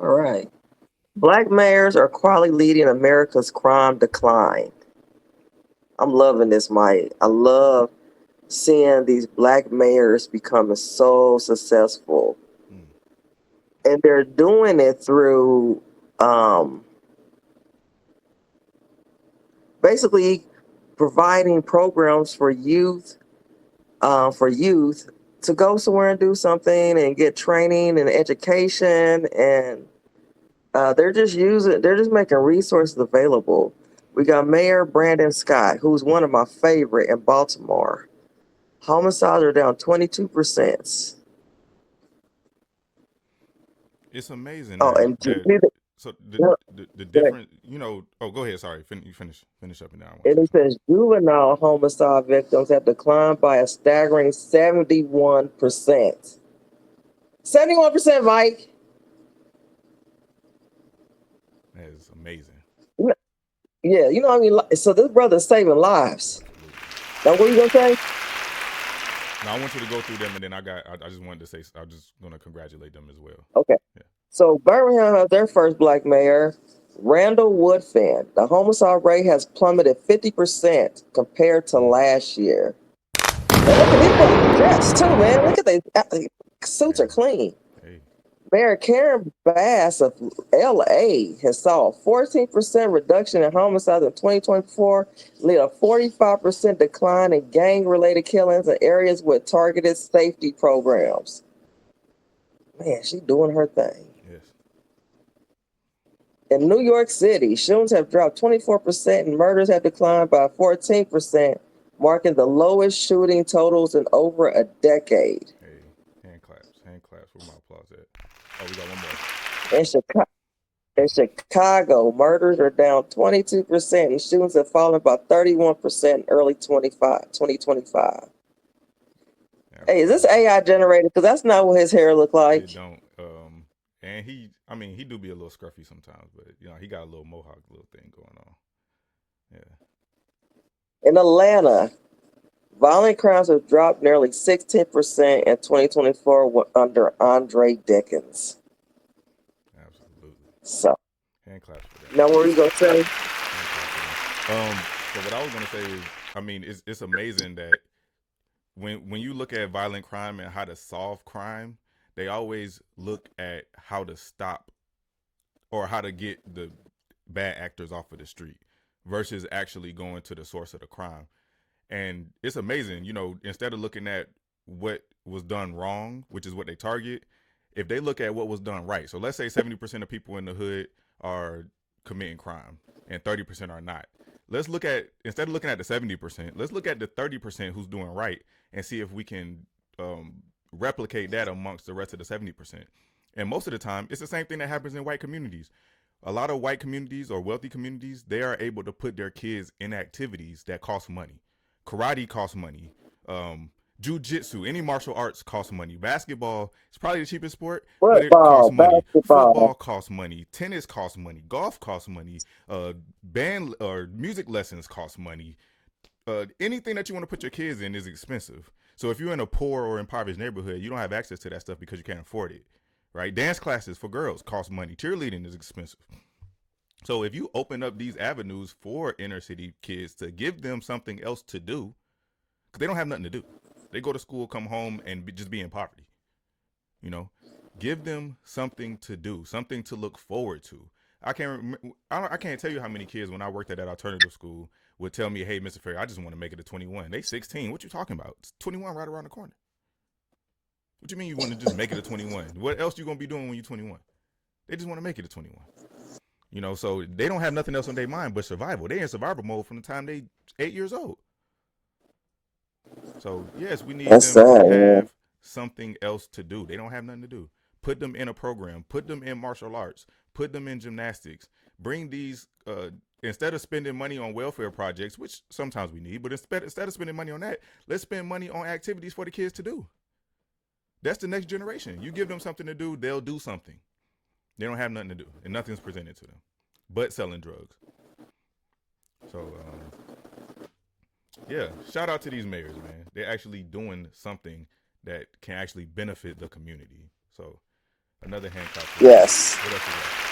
All right. Black mayors are quietly leading America's crime decline. I'm loving this, Mike. I love seeing these black mayors becoming so successful. Mm. And they're doing it through um, basically providing programs for youth to go somewhere and do something and get training and education, and they're just making resources available. We got Mayor Brandon Scott, who's one of my favorite in Baltimore. Homicides are down 22%. It's amazing Oh, that and so the it different, you know. Oh, go ahead. Sorry, you finish up, and then I want to say something. says juvenile homicide victims have declined by a staggering 71%. 71%, Mike. That is amazing. Yeah, you know what I mean? So this brother's saving lives. Absolutely. Now, what are you going to say? Now I want you to go through them, and then I just wanted to say I'm just gonna congratulate them as well. Okay. Yeah. So Birmingham has their first black mayor, Randall Woodfin. The homicide rate has plummeted 50% compared to Mm. last year. And look at these brothers dressed too, man. Look at they suits are Hey, clean. hey, Mayor Karen Bass of LA has saw a 14% reduction in homicides in 2024, lead a 45% decline in gang related killings in areas with targeted safety programs. Man, she doing her thing. yes, In New York City, shootings have dropped 24% and murders have declined by 14%, marking the lowest shooting totals in over a decade. hey, hand claps. Where my applause at? Oh, we got one more. In Chicago, murders are down 22% and shootings have fallen by 31% in early 2025. Hey, is this Absolutely. AI generated? Because that's not what his hair looked It like. don't. And I mean, he do be a little scruffy sometimes, but you know, he got a little mohawk little thing going on. Yeah. In Atlanta, violent crimes have dropped nearly 16% in 2024 under Andre Dickens. Absolutely. So, Hand claps for that. now what are you going to say? Hand claps for them. So what I was gonna say is, I mean, it's amazing that when you look at violent crime and how to solve crime, they always look at how to stop or how to get the bad actors off of the street versus actually going to the source of the crime. And it's amazing, you know, instead of looking at what was done wrong, which is what they target, if they look at what was done right. So let's say 70% of people in the hood are committing crime and 30% are not. Let's look at, instead of looking at the 70%, let's look at the 30% who's doing right and see if we can replicate that amongst the rest of the 70%. And most of the time, it's the same thing that happens in white communities. A lot of white communities or wealthy communities, they are able to put their kids in activities that cost money. Karate costs money. Jiu-jitsu, any martial arts costs money. Basketball is probably the cheapest sport, but it costs Football, money. basketball. Football costs money. Tennis costs money. Golf costs money. Band or music lessons cost money. Anything that you want to put your kids in is expensive. So if you're in a poor or impoverished neighborhood, you don't have access to that stuff because you can't afford it. Right? Dance classes for girls cost money. Cheerleading is expensive. So if you open up these avenues for inner city kids to give them something else to do, because they don't have nothing to do. They go to school, come home, and just be in poverty. You know, give them something to do, something to look forward to. I can't tell you how many kids when I worked at that alternative school would tell me, "Hey, Mr. Ferry, I just want to make it to 21." They 16. What you talking about? It's 21 right around the corner. What you mean you want to just make it to 21? What else you gonna be doing when you're 21? They just want to make it to 21. You know, so they don't have nothing else on their mind but survival. They in survival mode from the time they 8 years old. So yes, we need That's them to sad, man. have something else to do. They don't have nothing to do. Put them in a program. Put them in martial arts. Put them in gymnastics. Bring these instead of spending money on welfare projects, which sometimes we need, but instead of spending money on that, let's spend money on activities for the kids to do. That's the next generation. You give them something to do, they'll do something. They don't have nothing to do, and nothing's presented to them, but selling drugs. So yeah, shout out to these mayors, man. They're actually doing something that can actually benefit the community. So Another Hancock. Yes. What else you got?